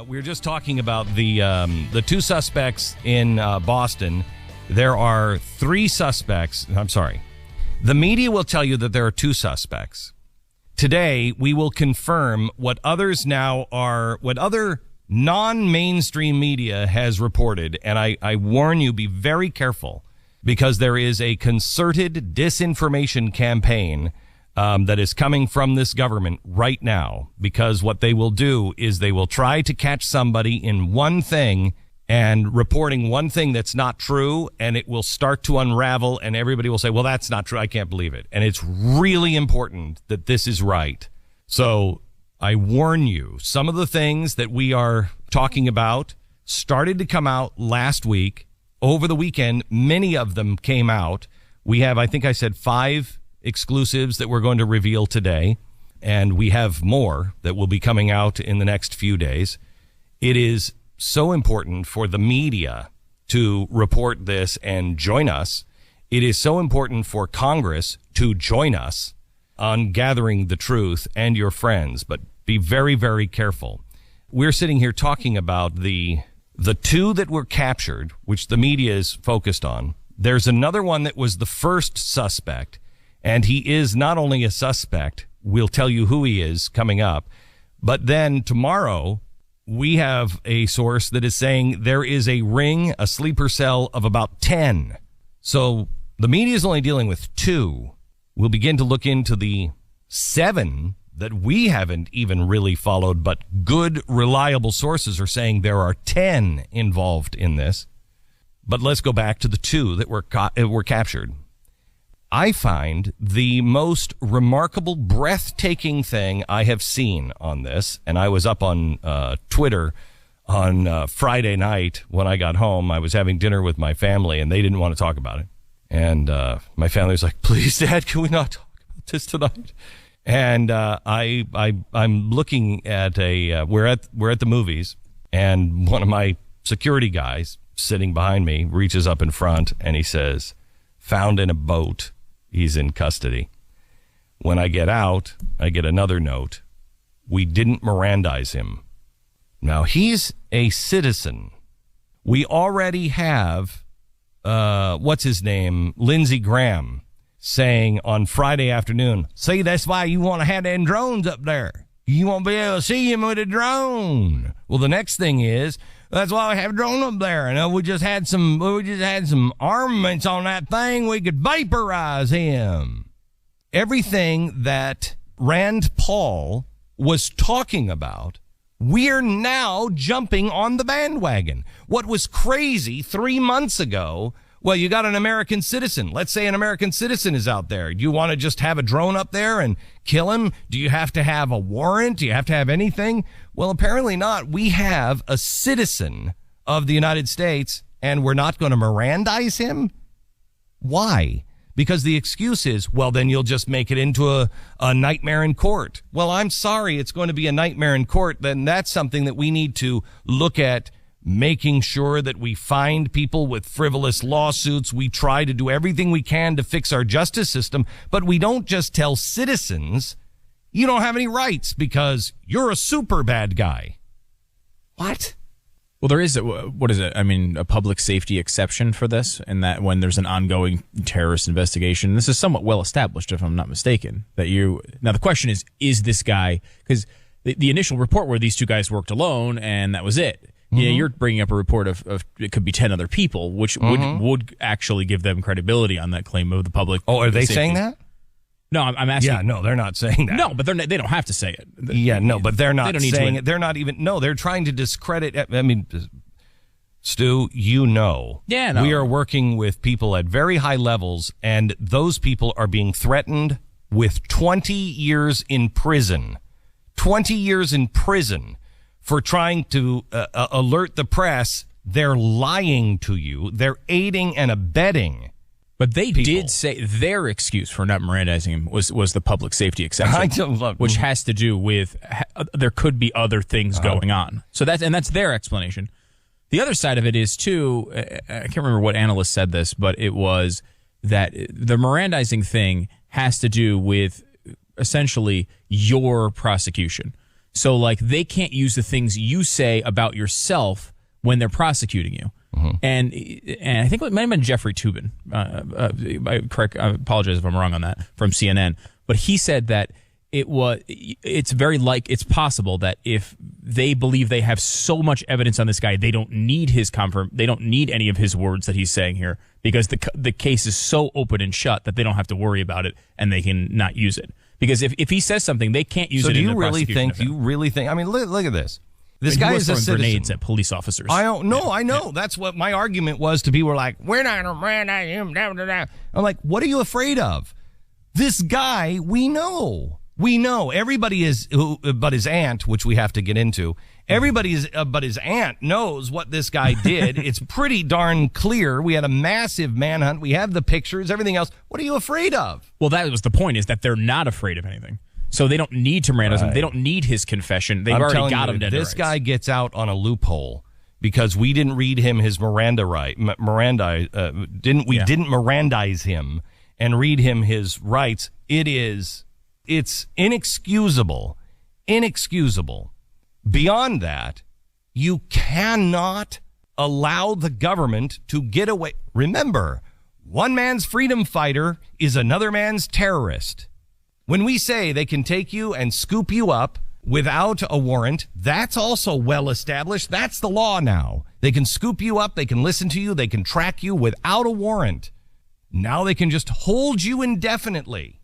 We were just talking about the two suspects in Boston. There are three suspects. I'm sorry. The media will tell you that there are two suspects. Today, we will confirm what other non-mainstream media has reported. And I warn you, be very careful, because there is a concerted disinformation campaign that is coming from this government right now, because what they will do is they will try to catch somebody in one thing and reporting one thing that's not true, and it will start to unravel, and everybody will say, well, that's not true. I can't believe it. And it's really important that this is right. So I warn you, some of the things that we are talking about started to come out last week. Over the weekend, many of them came out. We have, I think I said 5 exclusives that we're going to reveal today, and we have more that will be coming out in the next few days. It is so important for the media to report this and join us. It is so important for Congress to join us on gathering the truth, and your friends, but be very, very careful. We're sitting here talking about the two that were captured, which the media is focused on. There's another one that was the first suspect, and he is not only a suspect, we'll tell you who he is coming up, but then tomorrow we have a source that is saying there is a ring, a sleeper cell of about 10. So the media is only dealing with 2. We'll begin to look into the 7 that we haven't even really followed, but good, reliable sources are saying there are 10 involved in this. But let's go back to the 2 that were captured. I find the most remarkable, breathtaking thing I have seen on this, and I was up on Twitter on Friday night when I got home. I was having dinner with my family, and they didn't want to talk about it. And my family was like, please, Dad, can we not talk about this tonight? And I'm looking at we're at the movies, and one of my security guys sitting behind me reaches up in front, and he says, found in a boat. He's in custody. When I get out, I get another note. We didn't Mirandize him. Now, he's a citizen. We already have, what's his name, Lindsey Graham, saying on Friday afternoon, see, that's why you want to have them drones up there. You won't be able to see him with a drone. Well, the next thing is, that's why we have a drone up there. And we just had some armaments on that thing. We could vaporize him. Everything that Rand Paul was talking about, we're now jumping on the bandwagon. What was crazy 3 months ago, well, you got an American citizen. Let's say an American citizen is out there. Do you want to just have a drone up there and kill him? Do you have to have a warrant? Do you have to have anything? Well, apparently not. We have a citizen of the United States, and we're not going to Mirandize him? Why? Because the excuse is, well, then you'll just make it into a nightmare in court. Well, I'm sorry, it's going to be a nightmare in court. Then that's something that we need to look at, making sure that we find people with frivolous lawsuits. We try to do everything we can to fix our justice system, but we don't just tell citizens, you don't have any rights because you're a super bad guy. What? Well, there is a public safety exception for this, and that when there's an ongoing terrorist investigation, this is somewhat well established, if I'm not mistaken, now the question is this guy, because the initial report where these 2 guys worked alone and that was it. Mm-hmm. Yeah, you're bringing up a report of it could be 10 other people, which would actually give them credibility on that claim of the public. Oh, are they saying that? No, I'm asking. Yeah, no, they're not saying that. No, but they don't have to say it. Yeah, no, but they're not saying it. They're not even. No, they're trying to discredit. I mean, Stu, you know, yeah, no. We are working with people at very high levels, and those people are being threatened with 20 years in prison. 20 years in prison. For trying to alert the press. They're lying to you. They're aiding and abetting. But they did say their excuse for not Mirandizing him was the public safety exception, which has to do with there could be other things going on. So that's their explanation. The other side of it is, too, I can't remember what analyst said this, but it was that the Mirandizing thing has to do with essentially your prosecution. So, like, they can't use the things you say about yourself when they're prosecuting you. And I think it might have been Jeffrey Toobin. I apologize if I'm wrong on that, from CNN. But he said that it's possible that if they believe they have so much evidence on this guy, they don't need they don't need any of his words that he's saying here, because the case is so open and shut that they don't have to worry about it and they can not use it. Because if he says something, they can't use it in the prosecution. Do you really think? I mean, look at this. This guy is a citizen. Grenades at police officers. I know. Yeah. That's what my argument was to people. Were like, we're not going to Mirandize him. I'm like, what are you afraid of? This guy, we know. Everybody is, but his aunt, which we have to get into. Everybody is, but his aunt knows what this guy did. It's pretty darn clear. We had a massive manhunt. We have the pictures, everything else. What are you afraid of? Well, that was the point, is that they're not afraid of anything. So they don't need to Mirandize him. They don't need his confession. They've already got him dead. This guy gets out on a loophole because we didn't read him his Miranda right. We didn't Mirandize him and read him his rights. It's inexcusable. Beyond that, you cannot allow the government to get away. Remember, one man's freedom fighter is another man's terrorist. When we say they can take you and scoop you up without a warrant, that's also well established. That's the law now. They can scoop you up. They can listen to you. They can track you without a warrant. Now they can just hold you indefinitely.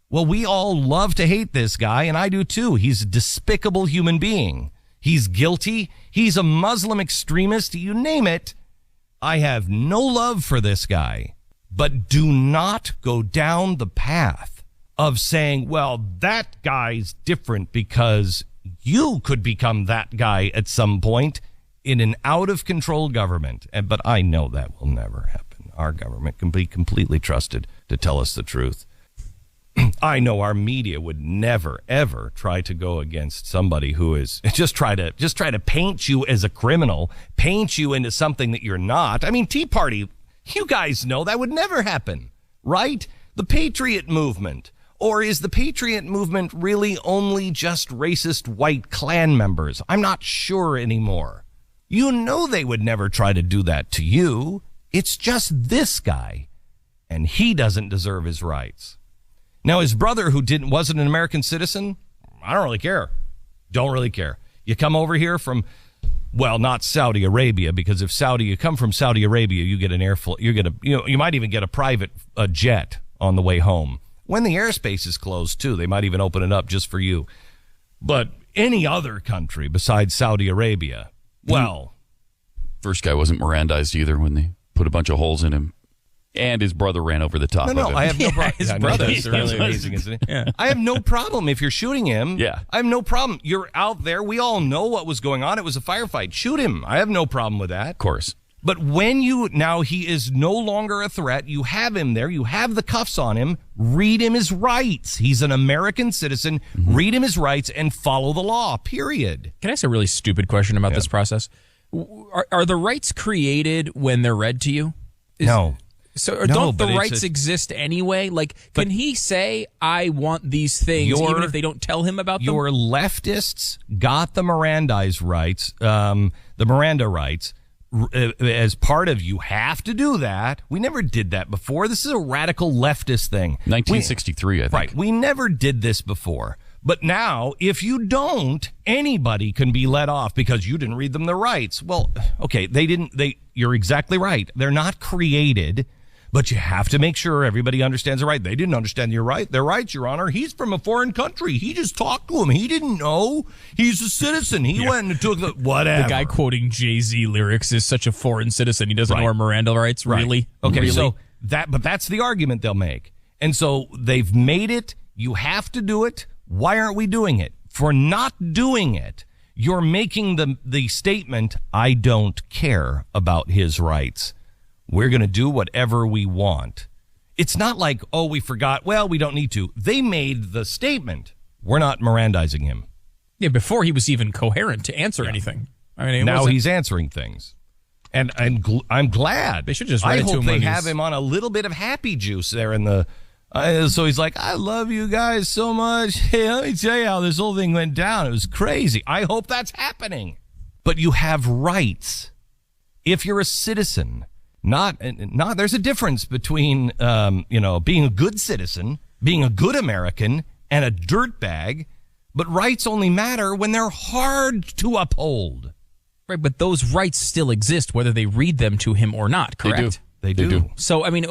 Well, we all love to hate this guy, and I do too. He's a despicable human being. He's guilty. He's a Muslim extremist. You name it. I have no love for this guy. But do not go down the path of saying, well, that guy's different because you could become that guy at some point in an out-of-control government. But I know that will never happen. Our government can be completely trusted to tell us the truth. I know our media would never, ever try to go against somebody who is just try to paint you as a criminal, paint you into something that you're not. I mean, Tea Party, you guys know that would never happen, right? The Patriot movement. Or is the Patriot movement really only just racist white Klan members? I'm not sure anymore. You know they would never try to do that to you. It's just this guy, and he doesn't deserve his rights. Now, his brother, who wasn't an American citizen, I don't really care. Don't really care. You come over here from, well, not Saudi Arabia, because if you come from Saudi Arabia, you get an you might even get a private jet on the way home. When the airspace is closed, too, they might even open it up just for you. But any other country besides Saudi Arabia, well. First guy wasn't Mirandized either when they put a bunch of holes in him. And his brother ran over the top of him. I have no problem. His brother is really amazing, isn't it? Yeah. I have no problem if you're shooting him. Yeah. I have no problem. You're out there. We all know what was going on. It was a firefight. Shoot him. I have no problem with that. Of course. But when now he is no longer a threat, you have him there, you have the cuffs on him, read him his rights. He's an American citizen. Mm-hmm. Read him his rights and follow the law, period. Can I ask a really stupid question about this process? Are the rights created when they're read to you? No. So don't the rights exist anyway? Like, can he say, I want these things, even if they don't tell him about them? Your leftists got the Miranda rights, as part of you have to do that. We never did that before. This is a radical leftist thing. 1963, I think. Right. We never did this before. But now, if you don't, anybody can be let off because you didn't read them their rights. Well, okay, you're exactly right. They're not created, but you have to make sure everybody understands the right. They didn't understand their rights, Your Honor. He's from a foreign country. He just talked to him. He didn't know. He's a citizen. He went and took whatever. The guy quoting Jay-Z lyrics is such a foreign citizen. He doesn't know our Miranda rights. Right. Really? Okay, really? So but that's the argument they'll make. And so they've made it. You have to do it. Why aren't we doing it? For not doing it, you're making the statement, I don't care about his rights. We're going to do whatever we want. It's not like, oh, we forgot. Well, we don't need to. They made the statement. We're not Mirandizing him. Yeah, before he was even coherent to answer anything. I mean, now he's answering things. And I'm glad. They should just I hope they have him on a little bit of happy juice there in the So he's like, I love you guys so much. Hey, let me tell you how this whole thing went down. It was crazy. I hope that's happening. But you have rights. If you're a citizen, there's a difference between, being a good citizen, being a good American, and a dirtbag. But rights only matter when they're hard to uphold. Right, but those rights still exist whether they read them to him or not, correct? They do. So, I mean,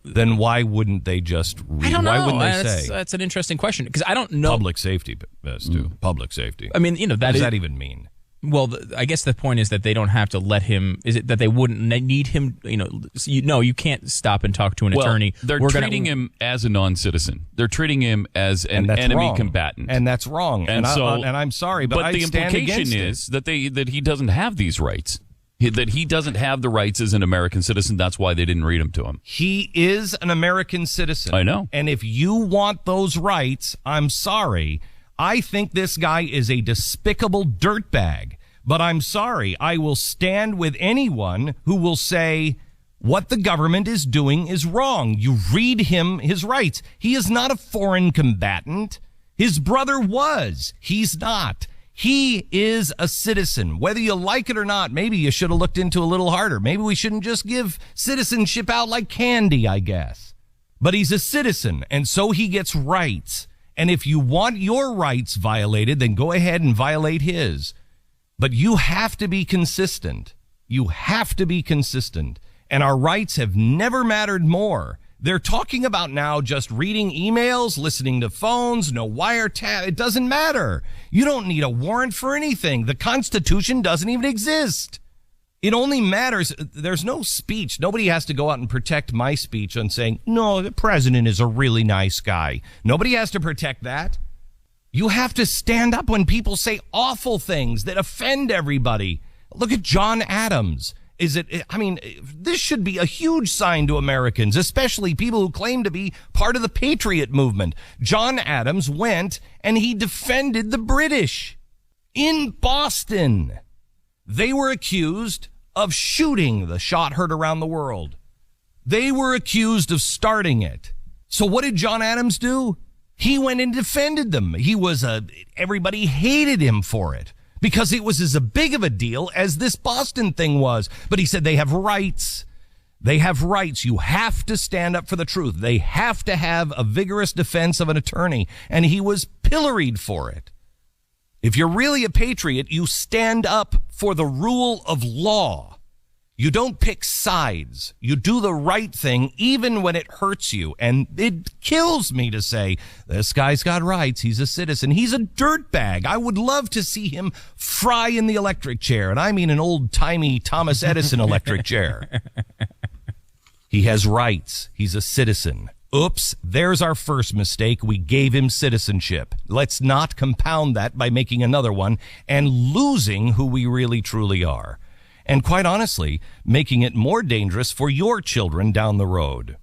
Then why wouldn't they just read? I don't know. Why wouldn't they say? That's an interesting question, because I don't know. Public safety, Stu. Public safety. I mean, what does that even mean? Well, I guess the point is that they don't have to let him. Is it that they wouldn't need him? You can't stop and talk to an attorney. They're treating him as a non-citizen. They're treating him as an enemy combatant, and that's wrong. And I'm sorry, but the implication is that he doesn't have these rights. That he doesn't have the rights as an American citizen. That's why they didn't read him to him. He is an American citizen. I know. And if you want those rights, I'm sorry. I think this guy is a despicable dirtbag. But I'm sorry. I will stand with anyone who will say what the government is doing is wrong. You read him his rights. He is not a foreign combatant. His brother was. He's not. He is a citizen. Whether you like it or not, maybe you should have looked into a little harder. Maybe we shouldn't just give citizenship out like candy, I guess. But he's a citizen, and so he gets rights. And if you want your rights violated, then go ahead and violate his. But you have to be consistent. You have to be consistent. And our rights have never mattered more. They're talking about now just reading emails, listening to phones, no wiretap. It doesn't matter. You don't need a warrant for anything. The Constitution doesn't even exist. It only matters. There's no speech. Nobody has to go out and protect my speech on saying, no, the president is a really nice guy. Nobody has to protect that. You have to stand up when people say awful things that offend everybody. Look at John Adams. This should be a huge sign to Americans, especially people who claim to be part of the patriot movement. John Adams went and he defended the British in Boston. They were accused of shooting the shot heard around the world. They were accused of starting it. So what did John Adams do? He went and defended them. Everybody hated him for it, because it was as big of a deal as this Boston thing was. But he said they have rights. They have rights. You have to stand up for the truth. They have to have a vigorous defense of an attorney. And he was pilloried for it. If you're really a patriot, you stand up for the rule of law. You don't pick sides. You do the right thing even when it hurts you. And it kills me to say, this guy's got rights. He's a citizen. He's a dirtbag. I would love to see him fry in the electric chair. And I mean an old-timey Thomas Edison electric chair. He has rights. He's a citizen. Oops, there's our first mistake. We gave him citizenship. Let's not compound that by making another one and losing who we really truly are. And quite honestly, making it more dangerous for your children down the road.